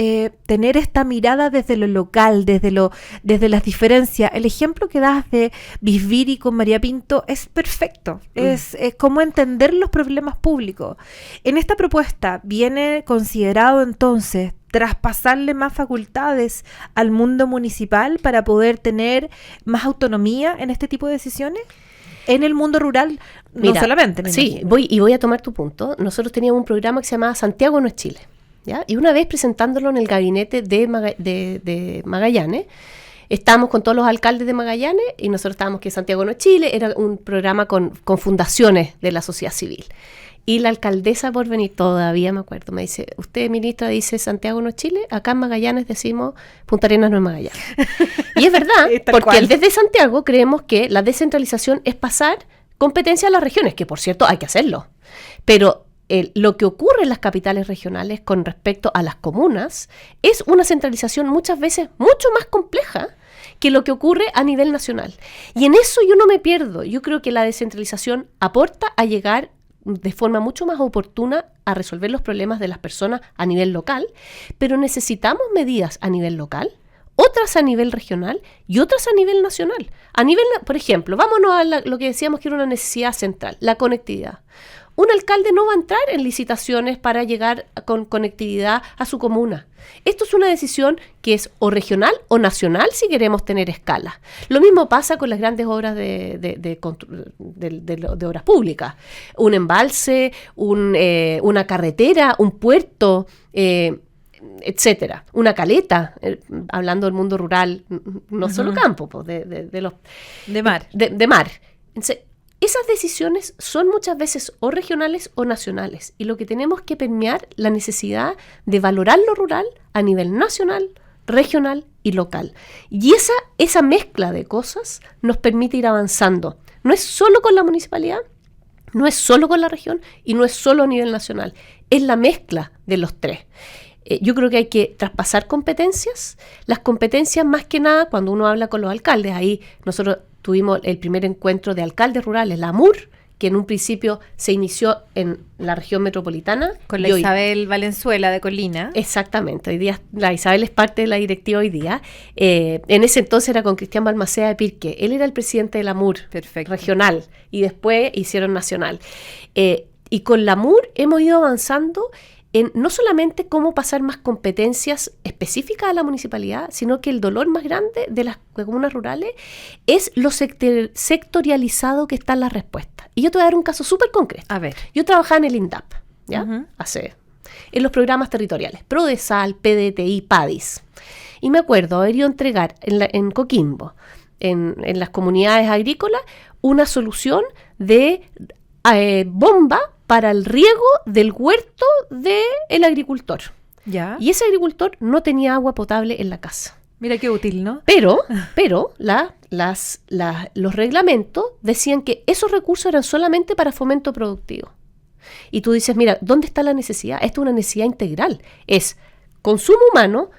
tener esta mirada desde lo local, desde las diferencias. El ejemplo que das de Bisbiri con María Pinto es perfecto. Es como entender los problemas públicos. En esta propuesta viene considerado entonces traspasarle más facultades al mundo municipal para poder tener más autonomía en este tipo de decisiones? En el mundo rural, Mira, no solamente. Sí, voy a tomar tu punto. Nosotros teníamos un programa que se llamaba Santiago no es Chile, ¿ya? Y una vez presentándolo en el gabinete de Magallanes, estábamos con todos los alcaldes de Magallanes y nosotros estábamos que Santiago no es Chile, era un programa con fundaciones de la sociedad civil. Y la alcaldesa por venir, todavía me acuerdo, me dice, usted, ministra, dice Santiago no es Chile, acá en Magallanes decimos Punta Arenas no es Magallanes. Y es verdad, porque desde Santiago creemos que la descentralización es pasar competencia a las regiones, que por cierto hay que hacerlo. Pero lo que ocurre en las capitales regionales con respecto a las comunas es una centralización muchas veces mucho más compleja que lo que ocurre a nivel nacional. Y en eso yo no me pierdo. Yo creo que la descentralización aporta a llegar de forma mucho más oportuna a resolver los problemas de las personas a nivel local, pero necesitamos medidas a nivel local, otras a nivel regional y otras a nivel nacional. Por ejemplo, vámonos a lo que decíamos que era una necesidad central, la conectividad. Un alcalde no va a entrar en licitaciones para llegar con conectividad a su comuna. Esto es una decisión que es o regional o nacional si queremos tener escala. Lo mismo pasa con las grandes obras de obras públicas. Un embalse, una carretera, un puerto, etcétera. Una caleta, hablando del mundo rural, no solo campo, pues, de mar. De mar. Entonces, esas decisiones son muchas veces o regionales o nacionales, y lo que tenemos que permear la necesidad de valorar lo rural a nivel nacional, regional y local. Y esa mezcla de cosas nos permite ir avanzando. No es solo con la municipalidad, no es solo con la región y no es solo a nivel nacional, es la mezcla de los tres. Yo creo que hay que traspasar competencias. Las competencias, más que nada, cuando uno habla con los alcaldes, ahí nosotros tuvimos el primer encuentro de alcaldes rurales, la AMUR, que en un principio se inició en la región metropolitana. Con la Isabel Valenzuela de Colina. Exactamente, hoy día la Isabel es parte de la directiva hoy día. En ese entonces era con Cristian Balmaceda de Pirque, él era el presidente de la AMUR regional y después hicieron nacional. Y con la AMUR hemos ido avanzando en no solamente cómo pasar más competencias específicas a la municipalidad, sino que el dolor más grande de las comunas rurales es lo sectorializado que están las respuestas. Y yo te voy a dar un caso súper concreto. A ver. Yo trabajaba en el INDAP, ¿ya? En los programas territoriales, PRODESAL, PDTI, PADIS. Y me acuerdo haber ido a entregar en Coquimbo, en las comunidades agrícolas, una solución de bomba para el riego del huerto del agricultor. ¿Ya? Y ese agricultor no tenía agua potable en la casa. Mira qué útil, ¿no? Pero los reglamentos decían que esos recursos eran solamente para fomento productivo. Y tú dices, mira, ¿dónde está la necesidad? Esto es una necesidad integral. Es consumo humano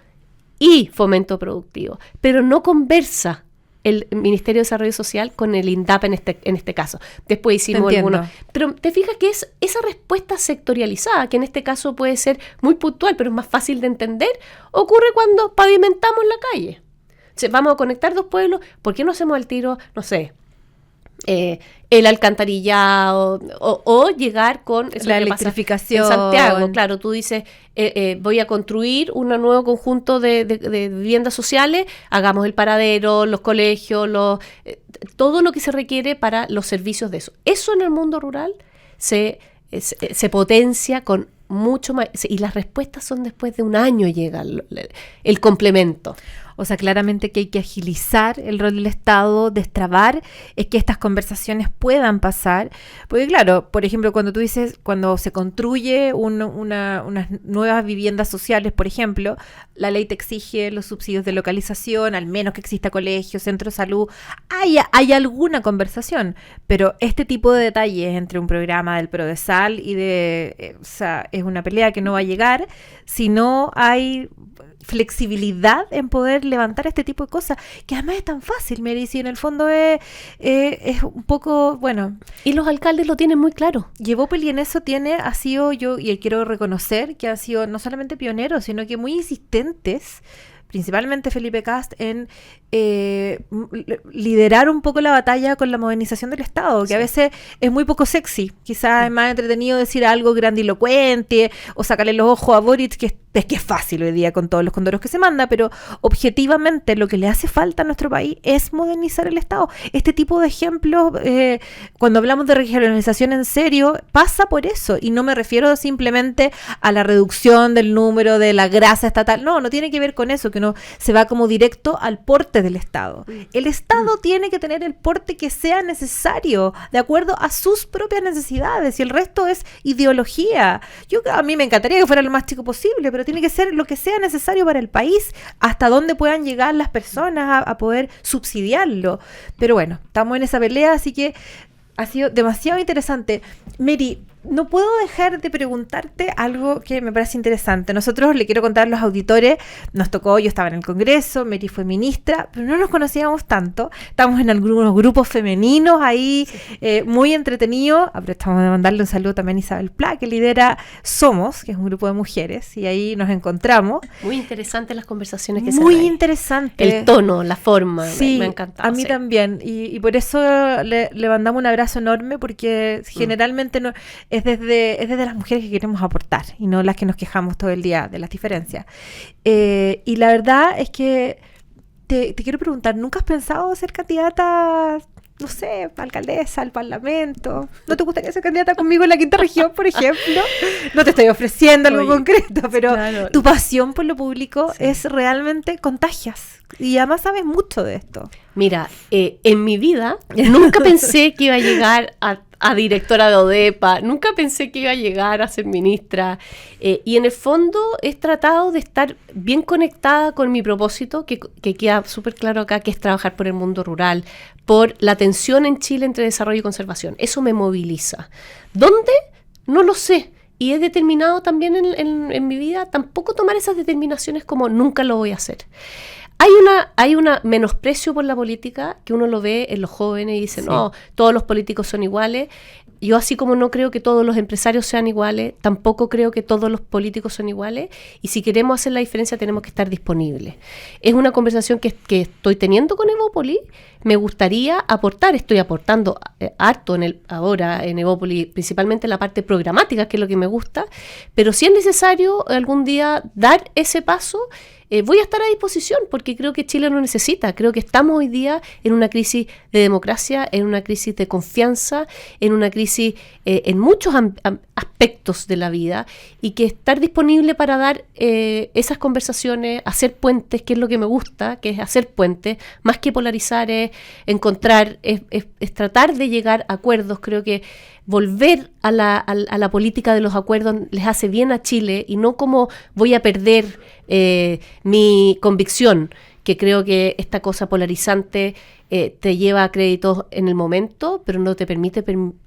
y fomento productivo. Pero no conversa el Ministerio de Desarrollo Social con el INDAP en este caso. Después hicimos algunos. Pero te fijas que es esa respuesta sectorializada, que en este caso puede ser muy puntual, pero es más fácil de entender, ocurre cuando pavimentamos la calle. O sea, vamos a conectar dos pueblos, ¿por qué no hacemos al tiro, no sé, el alcantarillado o llegar con eso la electrificación en Santiago? Claro, tú dices, voy a construir un nuevo conjunto de viviendas sociales, hagamos el paradero, los colegios, todo lo que se requiere para los servicios de eso. Eso en el mundo rural se potencia con mucho más, y las respuestas son después de un año llega el complemento. O sea, claramente que hay que agilizar el rol del Estado, destrabar, es que estas conversaciones puedan pasar. Porque claro, por ejemplo, cuando tú dices, cuando se construye unas nuevas viviendas sociales, por ejemplo, la ley te exige los subsidios de localización, al menos que exista colegio, centro de salud, hay alguna conversación. Pero este tipo de detalles entre un programa del PRODESAL y o sea, es una pelea que no va a llegar si no hay flexibilidad en poder levantar este tipo de cosas, que además es tan fácil, Mary, si en el fondo es un poco, bueno. Y los alcaldes lo tienen muy claro. Y Evópoli en eso ha sido y quiero reconocer que ha sido no solamente pioneros, sino que muy insistentes, principalmente Felipe Kast, en liderar un poco la batalla con la modernización del Estado, que a veces es muy poco sexy. Quizás es más entretenido decir algo grandilocuente o sacarle los ojos a Boric, que es que es fácil hoy día con todos los condoros que se manda, pero objetivamente lo que le hace falta a nuestro país es modernizar el Estado. Este tipo de ejemplos, cuando hablamos de regionalización en serio, pasa por eso, y no me refiero simplemente a la reducción del número de la grasa estatal, no tiene que ver con eso, que uno se va como directo al porte del Estado. El Estado tiene que tener el porte que sea necesario, de acuerdo a sus propias necesidades, y el resto es ideología. A mí me encantaría que fuera lo más chico posible, pero tiene que ser lo que sea necesario para el país, hasta donde puedan llegar las personas a poder subsidiarlo. Pero bueno, estamos en esa pelea, así que ha sido demasiado interesante. Mary, no puedo dejar de preguntarte algo que me parece interesante. Nosotros, le quiero contar a los auditores, nos tocó, yo estaba en el Congreso, Mary fue ministra, pero no nos conocíamos tanto. Estamos en algunos grupos femeninos ahí, muy entretenidos. Aprovechamos de mandarle un saludo también a Isabel Pla, que lidera Somos, que es un grupo de mujeres, y ahí nos encontramos. Muy interesantes las conversaciones que se dan. Muy interesante. El tono, la forma, sí, me ha encantado. A mí también, y por eso le mandamos un abrazo enorme, porque generalmente no es desde las mujeres que queremos aportar y no las que nos quejamos todo el día de las diferencias. Y la verdad es que te quiero preguntar, ¿nunca has pensado ser candidata, no sé, alcaldesa, al Parlamento? ¿No te gustaría ser candidata conmigo en la Quinta Región, por ejemplo? No te estoy ofreciendo algo concreto, pero claro, tu pasión por lo público es realmente contagias. Y además sabes mucho de esto. Mira, en mi vida nunca pensé que iba a llegar a directora de ODEPA, nunca pensé que iba a llegar a ser ministra, y en el fondo he tratado de estar bien conectada con mi propósito, que queda súper claro acá, que es trabajar por el mundo rural, por la tensión en Chile entre desarrollo y conservación. Eso me moviliza. ¿Dónde? No lo sé. Y he determinado también en mi vida tampoco tomar esas determinaciones como nunca lo voy a hacer. Hay una menosprecio por la política que uno lo ve en los jóvenes y dice, sí, no, todos los políticos son iguales. Yo, así como no creo que todos los empresarios sean iguales, tampoco creo que todos los políticos son iguales, y si queremos hacer la diferencia tenemos que estar disponibles. Es una conversación que estoy teniendo con Evópolis. Me gustaría aportar, estoy aportando harto ahora en Evópolis, principalmente la parte programática, que es lo que me gusta, pero si es necesario algún día dar ese paso, voy a estar a disposición, porque creo que Chile lo necesita. Creo que estamos hoy día en una crisis de democracia, en una crisis de confianza, en una crisis en muchos aspectos de la vida, y que estar disponible para dar esas conversaciones, hacer puentes, que es lo que me gusta, que es hacer puentes, más que polarizar, es encontrar, es tratar de llegar a acuerdos. Creo que volver a la política de los acuerdos les hace bien a Chile, y no como voy a perder mi convicción, que creo que esta cosa polarizante te lleva a créditos en el momento, pero no te permite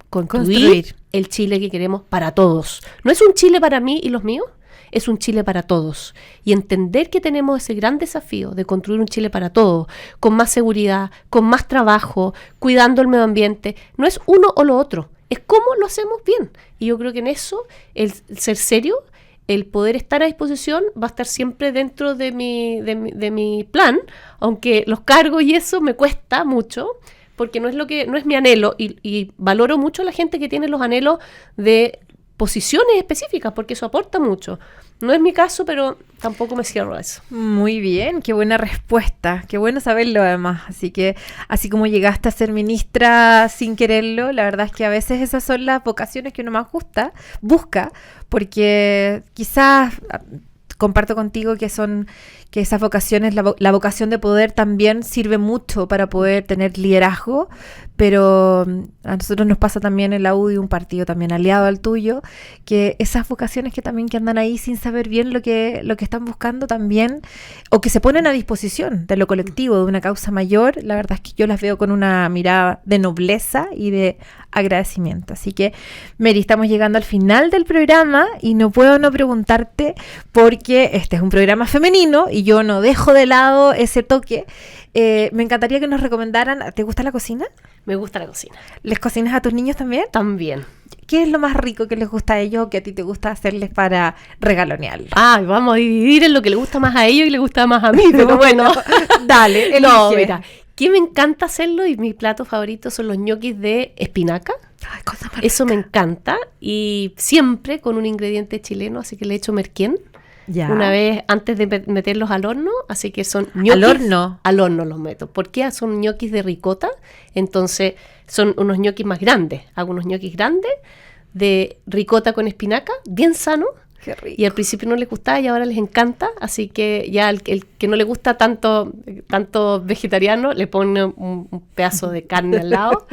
construir el Chile que queremos para todos. No es un Chile para mí y los míos, es un Chile para todos. Y entender que tenemos ese gran desafío de construir un Chile para todos, con más seguridad, con más trabajo, cuidando el medio ambiente, no es uno o lo otro, es cómo lo hacemos bien. Y yo creo que en eso, el ser serio, el poder estar a disposición, va a estar siempre dentro de mi plan, aunque los cargos y eso me cuesta mucho, porque no es mi anhelo, y valoro mucho a la gente que tiene los anhelos de posiciones específicas, porque eso aporta mucho. No es mi caso, pero tampoco me cierro a eso. Muy bien, qué buena respuesta, qué bueno saberlo además. Así que, así como llegaste a ser ministra sin quererlo, la verdad es que a veces esas son las vocaciones que uno más busca, porque quizás comparto contigo que esas vocaciones, la vocación de poder también sirve mucho para poder tener liderazgo, pero a nosotros nos pasa también en la UDI, un partido también aliado al tuyo, que esas vocaciones que andan ahí sin saber bien lo que están buscando también, o que se ponen a disposición de lo colectivo, de una causa mayor, la verdad es que yo las veo con una mirada de nobleza y de agradecimiento. Así que, Mary, estamos llegando al final del programa y no puedo no preguntarte, porque este es un programa femenino y yo no dejo de lado ese toque. Me encantaría que nos recomendaran. ¿Te gusta la cocina? Me gusta la cocina. ¿Les cocinas a tus niños también? También. ¿Qué es lo más rico que les gusta a ellos o que a ti te gusta hacerles para regalonearlos? Vamos a dividir en lo que le gusta más a ellos y le gusta más a mí, pero bueno. Dale, elige. No, mira, que me encanta hacerlo, y mis platos favoritos son los ñoquis de espinaca. Ay, cosa más Eso rica. me encanta, y siempre con un ingrediente chileno, así que le echo merquén. Ya. una vez antes de meterlos al horno, así que son ñoquis. ¿Al horno? Al horno los meto. ¿Por qué? Son ñoquis de ricota, entonces son unos ñoquis más grandes. Hago unos ñoquis grandes de ricota con espinaca, bien sano. Qué rico. Y al principio no les gustaba y ahora les encanta, así que ya el que no le gusta tanto vegetariano le pone un pedazo de carne al lado,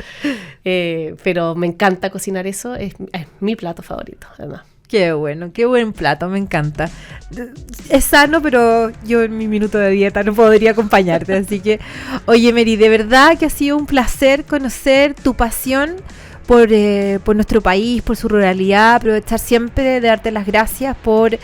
pero me encanta cocinar eso, es mi plato favorito además. Qué bueno, qué buen plato, me encanta. Es sano, pero yo en mi minuto de dieta no podría acompañarte, así que, oye Mary, de verdad que ha sido un placer conocer tu pasión por nuestro país, por su ruralidad, aprovechar siempre de darte las gracias por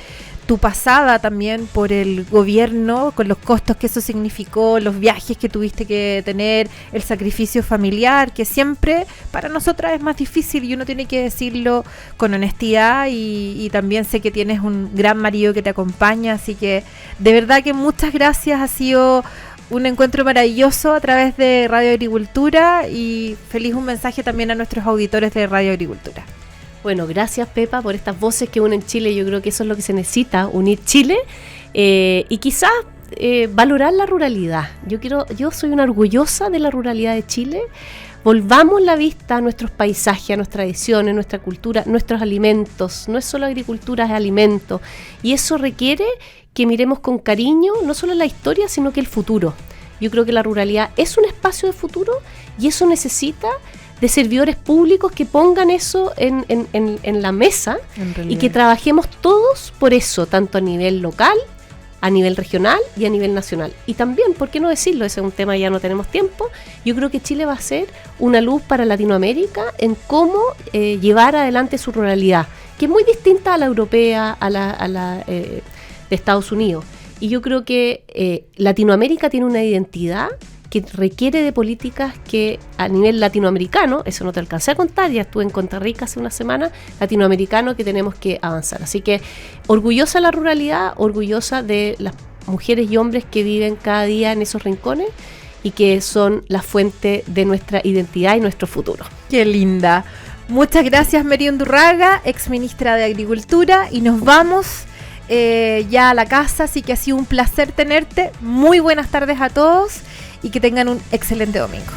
tu pasada también, por el gobierno, con los costos que eso significó, los viajes que tuviste que tener, el sacrificio familiar, que siempre para nosotras es más difícil y uno tiene que decirlo con honestidad y también sé que tienes un gran marido que te acompaña, así que de verdad que muchas gracias, ha sido un encuentro maravilloso a través de Radio Agricultura y feliz un mensaje también a nuestros auditores de Radio Agricultura. Bueno, gracias Pepa por estas voces que unen Chile, yo creo que eso es lo que se necesita, unir Chile y quizás valorar la ruralidad. Yo soy una orgullosa de la ruralidad de Chile. Volvamos la vista a nuestros paisajes, a nuestras tradiciones, nuestra cultura, nuestros alimentos. No es solo agricultura, es alimento. Y eso requiere que miremos con cariño no solo la historia, sino que el futuro. Yo creo que la ruralidad es un espacio de futuro y eso necesita de servidores públicos que pongan eso en la mesa y que trabajemos todos por eso, tanto a nivel local, a nivel regional y a nivel nacional. Y también, ¿por qué no decirlo? Ese es un tema, ya no tenemos tiempo. Yo creo que Chile va a ser una luz para Latinoamérica en cómo llevar adelante su ruralidad, que es muy distinta a la europea, a la de Estados Unidos. Y yo creo que Latinoamérica tiene una identidad que requiere de políticas que a nivel latinoamericano, eso no te alcancé a contar, ya estuve en Costa Rica hace una semana, latinoamericano, que tenemos que avanzar. Así que orgullosa de la ruralidad, orgullosa de las mujeres y hombres que viven cada día en esos rincones y que son la fuente de nuestra identidad y nuestro futuro. ¡Qué linda! Muchas gracias Mary Undurraga, ex ministra de Agricultura, y nos vamos ya a la casa, así que ha sido un placer tenerte. Muy buenas tardes a todos y que tengan un excelente domingo.